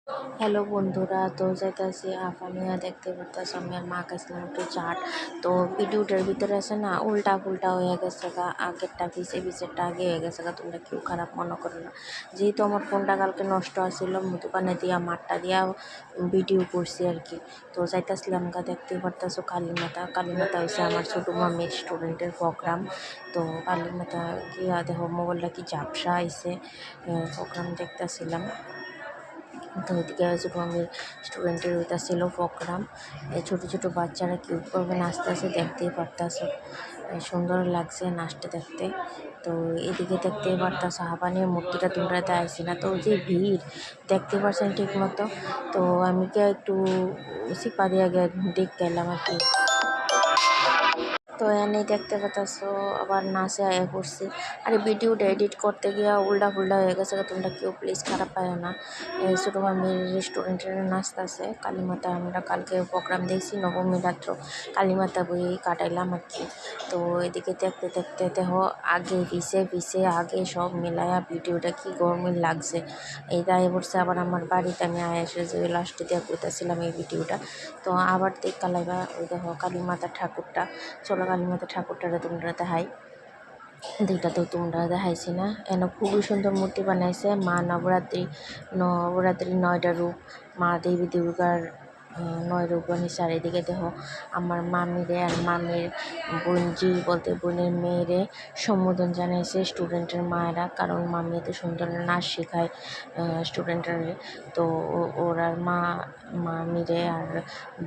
Hello বন্ধুরা, তো যাইতাছি আমিও দেখতে পারতাছি আমি আর মা খাইছিলাম একটু চাট। তো ভিডিওটার ভিতরে আছে না, উল্টা পুল্টা হয়ে গেছে গা, আগেরটা পিছেরটা আগে হয়ে গেছে গা। তোমরা কেউ খারাপ মনে করো না, যেহেতু আমার ফোনটা কালকে নষ্ট আছিল, দোকানে দিয়া মাঠটা দিয়া ভিডিও করছি আর কি। তো যাইতাছিলাম গা, দেখতে পারতাছো কালীমাতা হয়েছে আমার ছোটো মামির স্টুডেন্টের প্রোগ্রাম। তো কালীমাতা গিয়া দেখো মোবাইলটা কি ঝাপসা আইছে, প্রোগ্রাম দেখতেছিলাম। তো ওইদিকে ছোটো মামির স্টুডেন্টের হইতাছিল প্রোগ্রাম। এই ছোটো ছোটো বাচ্চারা কিউটভাবে নাচতেছে, দেখতেই পারতাছো সুন্দর লাগছে নাচতে দেখতে। তো এদিকে দেখতেই পারতাছো হাঁপানির মূর্তিটা তোমরা আইসি না, তো যে ভিড় দেখতে পারছেন ঠিক মতো। তো আমি কে একটু সিপা দিয়া গে দেখ গেলাম আর কি। তো এনে দেখতে পাচ্ছ আবার নাচে আয়া পড়ছি। আর ভিডিওটা এডিট করতে গিয়া উল্টা ফুল্টা হয়ে গেছে, তোমরা কেউ প্লিজ খারাপ পায় না। ছোটো মামির রেস্টুরেন্টের নাচতেছে কালীমাতা। আমরা কালকে প্রোগ্রাম দেখছি নবমী রাত্র, কালীমাতা বই কাটাইলাম আর কি। তো এদিকে দেখতে দেখতে দেখো আগে পিছে আগে সব মিলায়া ভিডিওটা কি গরমিল লাগছে। এইটা আয় পড়ছে আবার আমার বাড়িতে, আমি আয় এসে যে লাস্টে দিয়ে করতেছিলাম এই ভিডিওটা। তো আবার দেখা লাগা ওই দেখো কালীমাতার ঠাকুরটা। চলো কালীমাতা ঠাকুরটারে তোমরা দেখাই। দুইটা তো তোমরা দেখাইছি না, এন খুবই সুন্দর মূর্তি বানাইছে। মা নবরাত্রি 9টা রূপ, মা দেবী দুর্গার 9 রূপ বানিয়েছে। আর এদিকে দেখো আমার মামিরে আর মামির বোনজি বলতে বোনের মেয়েরে সম্বোধন জানাইছে স্টুডেন্টের মায়েরা, কারণ মামি এত সুন্দর নাচ শেখায় স্টুডেন্টরা। তো ওরা মামিরে আর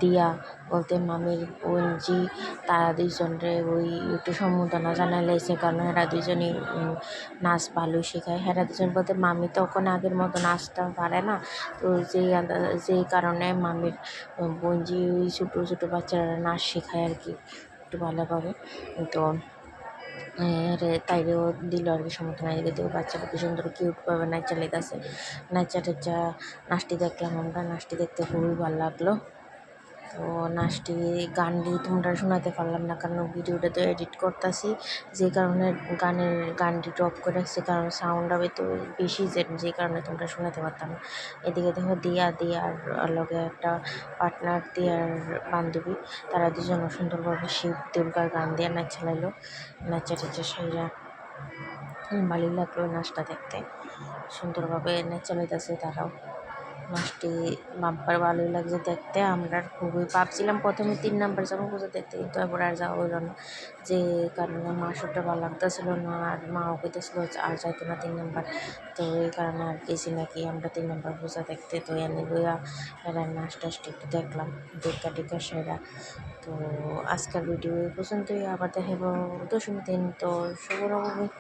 দিয়া বলতে মামির বোনজি, তারা দুইজনরে ওই একটু সম্বোধনা জানাইছে, কারণ এরা দুজনই নাচ ভালোই শেখায়। এরা দুজন বলতে মামি তো ওখানে আগের মতো নাচতে পারে না, তো যেই কারণে মামির বোনজি ওই ছোটো বাচ্চারা নাচ শেখায় আর কি একটু ভালোভাবে। তো তাইরেও দিল আর কি সম্বোধনা। এদিকে বাচ্চারা কি সুন্দর কিউটভাবে নাচা লেগেছে, নাচটি দেখলাম আমরা। নাচটি দেখতে খুবই ভালো লাগলো। তো নাচটি গানটি তোমরা শোনাতে পারলাম না, কারণ ভিডিওটা তো এডিট করতেছি, যে কারণে গানটি ড্রপ করে রাখছি, কারণ সাউন্ড হবে তো বেশি, যে কারণে তোমরা শোনাতে পারতাম না। এদিকে দেখো দিয়ার লগে একটা পার্টনার, দিয়ার বান্ধবী, তারা দুজন সুন্দরভাবে শিব দুর্গার গান দিয়ে নাচা লাইলো। নাচা সাইরা ভালোই লাগলো নাচটা দেখতে, সুন্দরভাবে নাচা লাইতেছে তারাও। নাচটি বাম্পার ভালোই লাগছে দেখতে। আমরা খুবই ভাবছিলাম প্রথমে 3 নাম্বার যাবো পুজো দেখতে, কিন্তু এরপর আর যাওয়া হইল না, যে কারণে মার শরীরটা ভালো লাগতেছিল না, আর মাও কইতেছিল আর যাইতো না 3 নাম্বার। তো এই কারণে আর গেছি নাকি আমরা 3 নাম্বার পূজা দেখতে। তো এনে বইয়া এরা নাচ টাচটা একটু দেখলাম, টিকা সেরা। তো আজকের ভিডিও এই পর্যন্তই, আবার দেখাবো 10ম দিন। তো শুভ নবমী।